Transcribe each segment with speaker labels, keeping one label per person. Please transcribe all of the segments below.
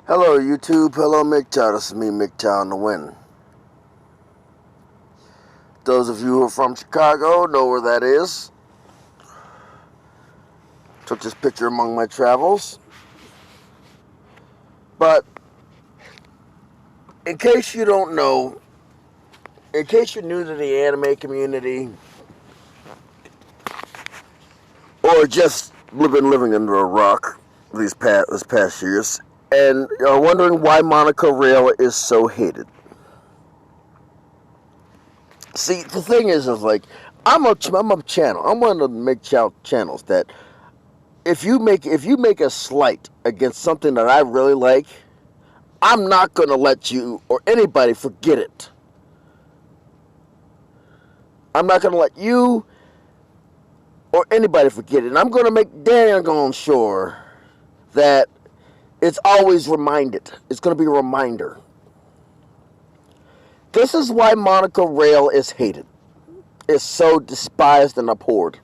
Speaker 1: Hello YouTube, hello MGTOW, this is me, MGTOW on the win. Those of you who are from Chicago know where that is. Took this picture among my travels. But, in case you don't know, in case you're new to the anime community, or just living under a rock this past years, and are wondering why Monica Rail is so hated. See, the thing is like, I'm a channel. I'm one of the channels that if you make a slight against something that I really like, I'm not gonna let you or anybody forget it. I'm not gonna let you or anybody forget it. And I'm gonna make dang sure that it's always reminded. It's gonna be a reminder. This is why Monica Rail is hated. Is so despised and abhorred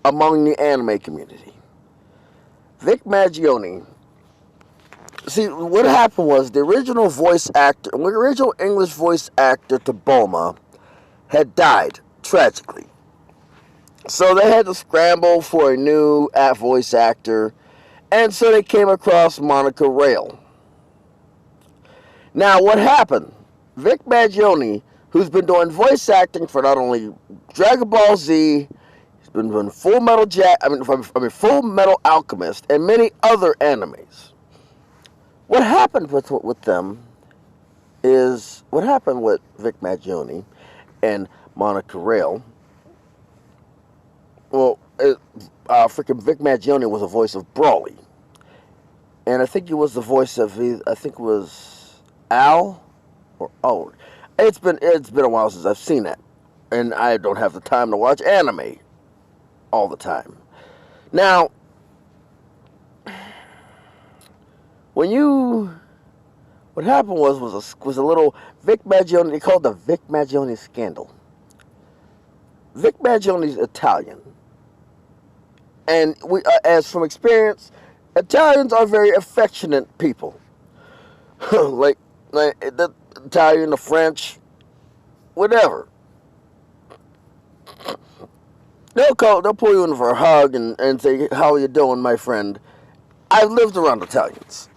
Speaker 1: among the anime community. Vic Maggioni. See, what happened was the original English voice actor to Bulma had died tragically. So they had to scramble for a new voice actor, and so they came across Monica Rail. Now, what happened? Vic Maggioni, who's been doing voice acting for not only Dragon Ball Z, he's been doing Full Metal Alchemist, and many other animes. What happened with them is what happened with Vic Maggioni and Monica Rail. Well, freaking Vic Maggioni was the voice of Brawly, and I think he was the voice of Al or It's been a while since I've seen that, and I don't have the time to watch anime all the time. Now, what happened was a little Vic Maggioni. They called it the Vic Maggioni scandal. Vic Maggioni's Italian, and as from experience, Italians are very affectionate people. like the Italian, the French, whatever. They'll pull you in for a hug and say, "How are you doing, my friend?" I've lived around Italians.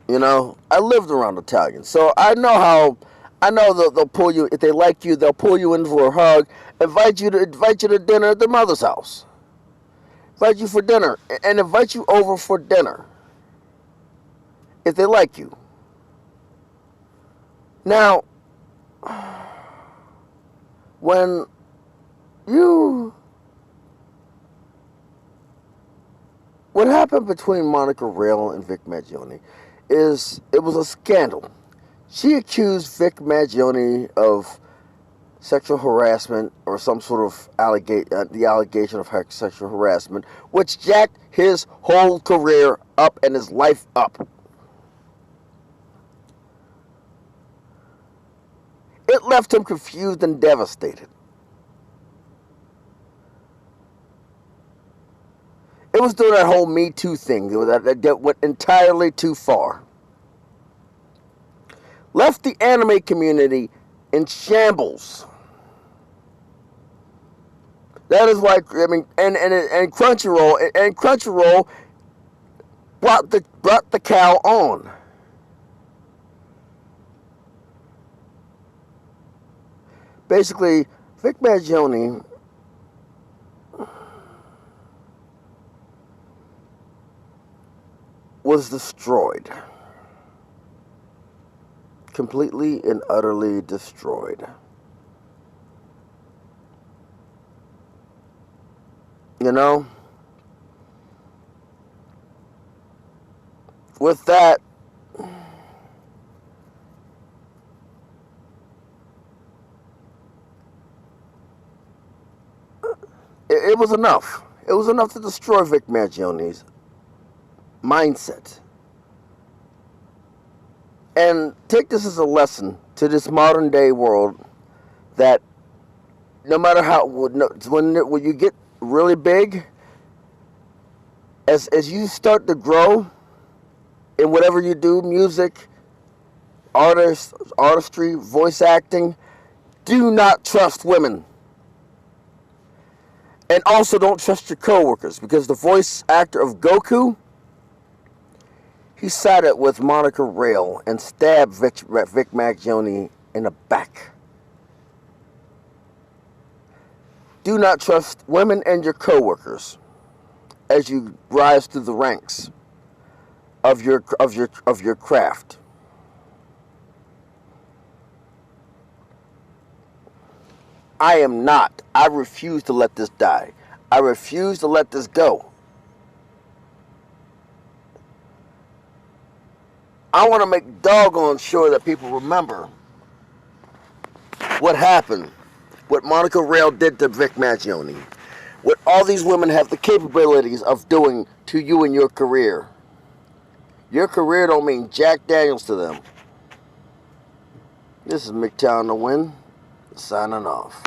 Speaker 1: I lived around Italians, so I know they'll pull you if they like you. They'll pull you in for a hug, invite you to dinner at their mother's house, invite you for dinner, and invite you over for dinner if they like you. Now, what happened between Monica Rail and Vic Maggioni is it was a scandal. She accused Vic Maggioni of sexual harassment or some sort of the allegation of sexual harassment, which jacked his whole career up and his life up. It left him confused and devastated. It was doing that whole Me Too thing that went entirely too far. Left the anime community in shambles. That is why and Crunchyroll brought the cow on. Basically, Vic Maggioni was destroyed. Completely and utterly destroyed. With that, it was enough. It was enough to destroy Vic Maggioni's mindset. And take this as a lesson to this modern day world that no matter when you get really big, as you start to grow, in whatever you do, music, artistry, voice acting, do not trust women. And also don't trust your coworkers, because the voice actor of Goku, he sided with Monica Rail and stabbed Vic Mangione in the back. Do not trust women and your coworkers as you rise through the ranks of your craft. I refuse to let this die. I refuse to let this go. I want to make doggone sure that people remember what happened, what Monica Rail did to Vic Mangione, what all these women have the capabilities of doing to you in your career. Your career don't mean Jack Daniels to them. This is McTown the Win, signing off.